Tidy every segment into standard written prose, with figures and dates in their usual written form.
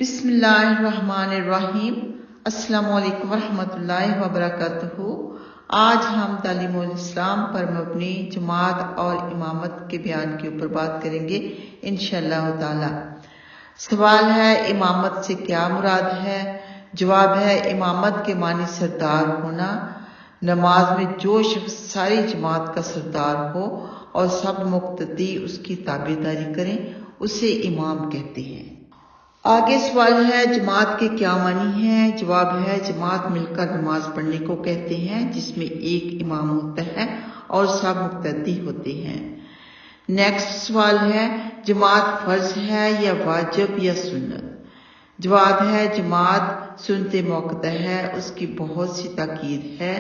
بسم اللہ الرحمن الرحیم۔ السلام علیکم ورحمۃ اللہ وبرکاتہ۔ آج ہم تعلیم الاسلام پر مبنی جماعت اور امامت کے بیان کے اوپر بات کریں گے انشاءاللہ تعالی۔ سوال ہے امامت سے کیا مراد ہے؟ جواب ہے امامت کے معنی سردار ہونا۔ نماز میں جو شخص ساری جماعت کا سردار ہو اور سب مقتدی اس کی تابعداری کریں اسے امام کہتے ہیں۔ آگے سوال ہے جماعت کے کیا معنی ہیں؟ جواب ہے جماعت مل کر نماز پڑھنے کو کہتے ہیں جس میں ایک امام ہوتا ہے اور سب مقتدی ہوتے ہیں۔ نیکسٹ سوال ہے جماعت فرض ہے یا واجب یا سنت؟ جواب ہے جماعت سنت موقدہ ہے، اس کی بہت سی تاکید ہے۔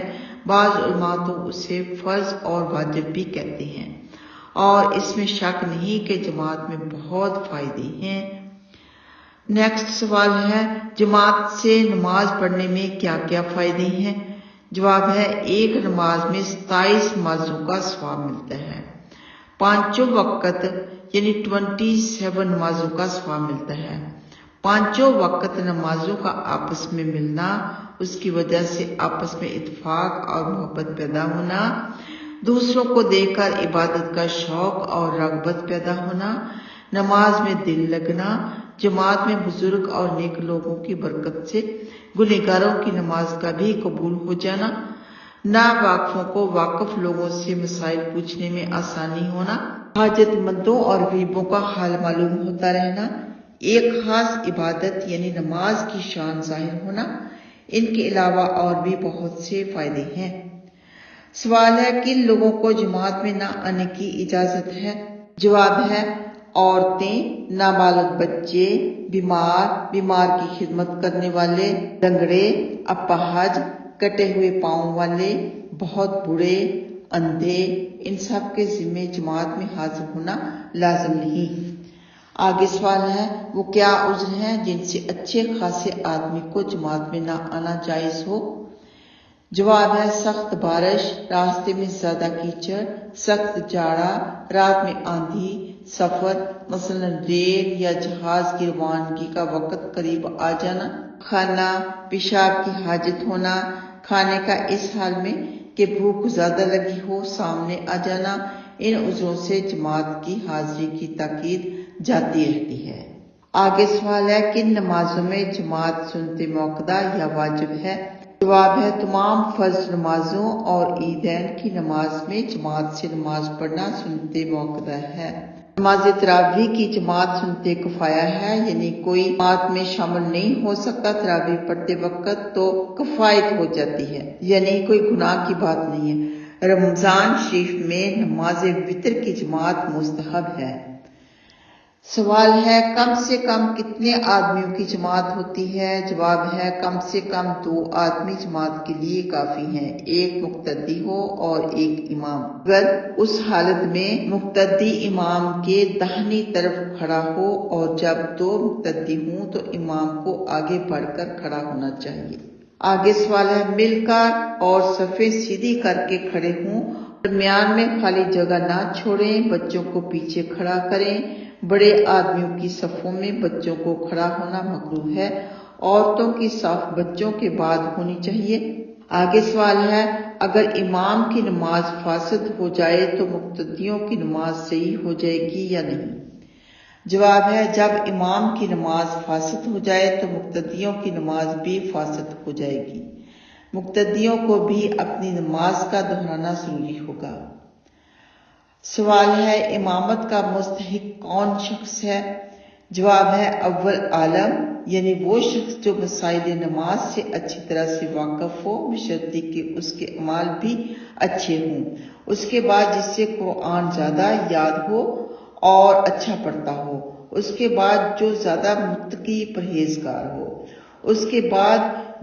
بعض علماء تو اسے فرض اور واجب بھی کہتے ہیں اور اس میں شک نہیں کہ جماعت میں بہت فائدے ہیں۔ نیکسٹ سوال ہے جماعت سے نماز پڑھنے میں کیا کیا فائدے ہیں؟ جواب ہے ایک نماز میں 27 نمازوں کا ثواب ملتا ہے۔ پانچوں وقت یعنی 27 نمازوں کا ثواب ملتا ہے۔ پانچوں وقت نمازوں کا آپس میں ملنا، اس کی وجہ سے آپس میں اتفاق اور محبت پیدا ہونا، دوسروں کو دیکھ کر عبادت کا شوق اور رغبت پیدا ہونا، نماز میں دل لگنا، جماعت میں بزرگ اور نیک لوگوں کی برکت سے گنہگاروں کی نماز کا بھی قبول ہو جانا، ناواقفوں کو واقف لوگوں سے مسائل پوچھنے میں آسانی ہونا، حاجت مندوں اور غریبوں کا حال معلوم ہوتا رہنا، ایک خاص عبادت یعنی نماز کی شان ظاہر ہونا، ان کے علاوہ اور بھی بہت سے فائدے ہیں۔ سوال ہے کن لوگوں کو جماعت میں نہ آنے کی اجازت ہے؟ جواب ہے عورتیں، نابالغ بچے، بیمار کی خدمت کرنے والے، لنگڑے، اپاہج، کٹے ہوئے پاؤں والے، بہت بوڑھے، اندھے، ان سب کے ذمے جماعت میں حاضر ہونا لازم نہیں۔ آگے سوال ہے وہ کیا عذر ہیں جن سے اچھے خاصے آدمی کو جماعت میں نہ آنا جائز ہو؟ جواب ہے سخت بارش، راستے میں زیادہ کیچڑ، سخت جاڑا، رات میں آندھی، سفر مثلا ریل یا جہاز کی روانگی کا وقت قریب آ جانا، کھانا پیشاب کی حاجت ہونا، کھانے کا اس حال میں کہ بھوک زیادہ لگی ہو سامنے آ جانا، ان عذروں سے جماعت کی حاضری کی تاکید جاتی رہتی ہے۔ آگے سوال ہے کن نمازوں میں جماعت سنت موقدہ یا واجب ہے؟ جواب ہے تمام فرض نمازوں اور عیدین کی نماز میں جماعت سے نماز پڑھنا سنت موقدہ ہے۔ نماز تراویح کی جماعت سنت کفایہ ہے، یعنی کوئی جماعت میں شامل نہیں ہو سکتا تراویح پڑھتے وقت تو کفایت ہو جاتی ہے، یعنی کوئی گناہ کی بات نہیں ہے۔ رمضان شریف میں نماز وتر کی جماعت مستحب ہے۔ سوال ہے کم سے کم کتنے آدمیوں کی جماعت ہوتی ہے؟ جواب ہے کم سے کم 2 آدمی جماعت کے لیے کافی ہیں، ایک مقتدی ہو اور ایک امام۔ اگر اس حالت میں مقتدی امام کے داہنی طرف کھڑا ہو اور جب 2 مقتدی ہوں تو امام کو آگے بڑھ کر کھڑا ہونا چاہیے۔ آگے سوال ہے مل کر اور صفیں سیدھی کر کے کھڑے ہوں، درمیان میں خالی جگہ نہ چھوڑیں، بچوں کو پیچھے کھڑا کریں، بڑے آدمیوں کی صفوں میں بچوں کو کھڑا ہونا مکروہ ہے، عورتوں کی صف بچوں کے بعد ہونی چاہیے۔ آگے سوال ہے اگر امام کی نماز فاسد ہو جائے تو مقتدیوں کی نماز صحیح ہو جائے گی یا نہیں؟ جواب ہے جب امام کی نماز فاسد ہو جائے تو مقتدیوں کی نماز بھی فاسد ہو جائے گی، مقتدیوں کو بھی اپنی نماز کا دہرانا ضروری ہوگا۔ سوال ہے امامت کا مستحق کون شخص ہے؟ جواب ہے اول عالم، یعنی وہ شخص جو مسائل نماز سے اچھی طرح سے واقف ہو بشرطیکہ کہ اس کے اعمال بھی اچھے ہوں، اس کے بعد جس سے قرآن زیادہ یاد ہو اور اچھا پڑھتا ہو، اس کے بعد جو زیادہ متقی پرہیزگار ہو، اس کے بعد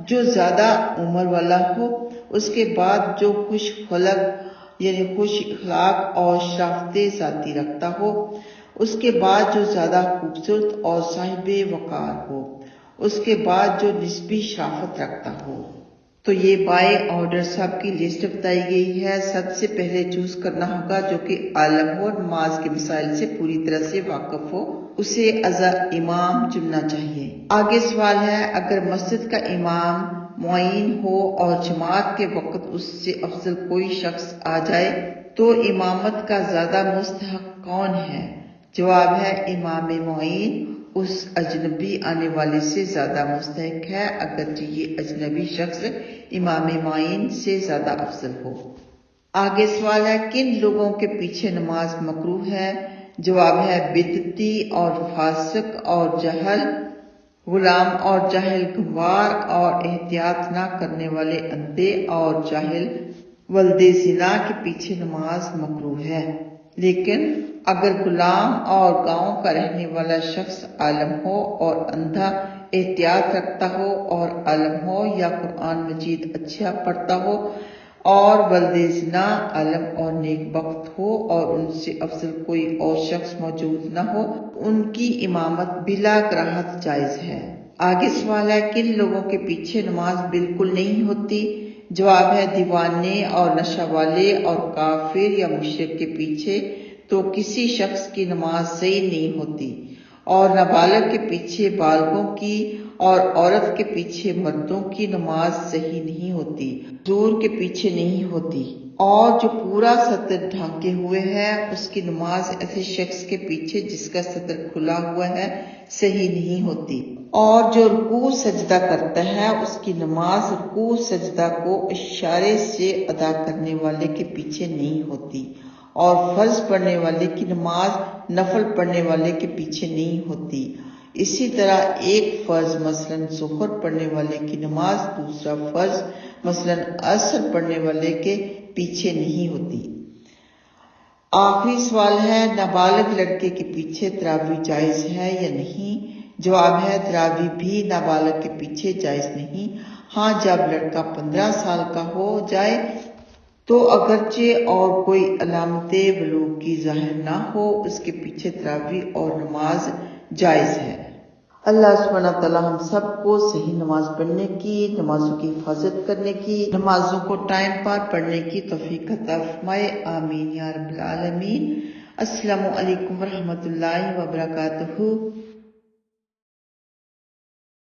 جو زیادہ عمر والا ہو، اس کے بعد جو خوش خلق یعنی خوش اخلاق اور شرافت ذاتی رکھتا ہو، اس کے بعد جو زیادہ خوبصورت اور صاحب وقار ہو، اس کے بعد جو نسبی شرافت رکھتا ہو۔ تو یہ بائیں آرڈر سب کی لسٹ بتائی گئی ہے۔ سب سے پہلے چوز کرنا ہوگا جو کہ عالم ہو اور نماز کے مسائل سے پوری طرح سے واقف ہو، اسے ایز امام چننا چاہیے۔ آگے سوال ہے، اگر مسجد کا امام معین ہو اور جماعت کے وقت اس سے افضل کوئی شخص آ جائے تو امامت کا زیادہ مستحق کون ہے؟ جواب ہے امام معین اس اجنبی آنے والے سے زیادہ مستحق ہے، اگرچہ یہ اجنبی شخص امام معین سے زیادہ افضل ہو۔ آگے سوال ہے، کن لوگوں کے پیچھے نماز مکروہ ہے؟ جواب ہے بدعتی اور فاسق اور جاہل، غلام اور جاہل گنوار اور احتیاط نہ کرنے والے اندھے اور جاہل ولد زنا کے پیچھے نماز مکروہ ہے۔ لیکن اگر غلام اور گاؤں کا رہنے والا شخص عالم ہو اور اندھا احتیاط رکھتا ہو اور عالم ہو یا قرآن مجید اچھا پڑھتا ہو اور ولد زنا عالم اور نیک بخت ہو اور ان سے افضل کوئی اور شخص موجود نہ ہو، ان کی امامت بلا کراہت جائز ہے۔ آگے سوال ہے، کن لوگوں کے پیچھے نماز بالکل نہیں ہوتی؟ جواب ہے دیوانے اور نشہ والے اور کافر یا مشرک کے پیچھے تو کسی شخص کی نماز صحیح نہیں ہوتی، اور نابالغ کے پیچھے بالغوں کی اور عورت کے پیچھے مردوں کی نماز صحیح نہیں ہوتی، حضور کے پیچھے نہیں ہوتی، اور جو پورا سطر ڈھانکے ہوئے ہے اس کی نماز ایسے شخص کے پیچھے جس کا سطر کھلا ہوا ہے صحیح نہیں ہوتی، اور جو رکوع سجدہ کرتا ہے اس کی نماز رکوع سجدہ کو اشارے سے ادا کرنے والے کے پیچھے نہیں ہوتی، اور فرض پڑھنے والے کی نماز نفل پڑھنے والے کے پیچھے نہیں ہوتی۔ اسی طرح ایک فرض مثلا ظہر پڑھنے والے کی نماز دوسرا فرض مثلا عصر پڑھنے والے کے پیچھے نہیں ہوتی۔ آخری سوال ہے، نابالغ لڑکے کے پیچھے تراویح جائز ہے یا نہیں؟ جواب ہے تراویح بھی نابالغ کے پیچھے جائز نہیں، ہاں جب لڑکا 15 سال کا ہو جائے تو اگرچہ اور کوئی علامت بلوغ کی ظاہر نہ ہو اس کے پیچھے تراویح اور نماز جائز ہے۔ اللہ سبحانہ تعالی ہم سب کو صحیح نماز پڑھنے کی، نمازوں کی حفاظت کرنے کی، نمازوں کو ٹائم پر پڑھنے کی توفیق عطا فرمائے، آمین یا رب العالمین۔ السلام علیکم ورحمۃ اللہ وبرکاتہ۔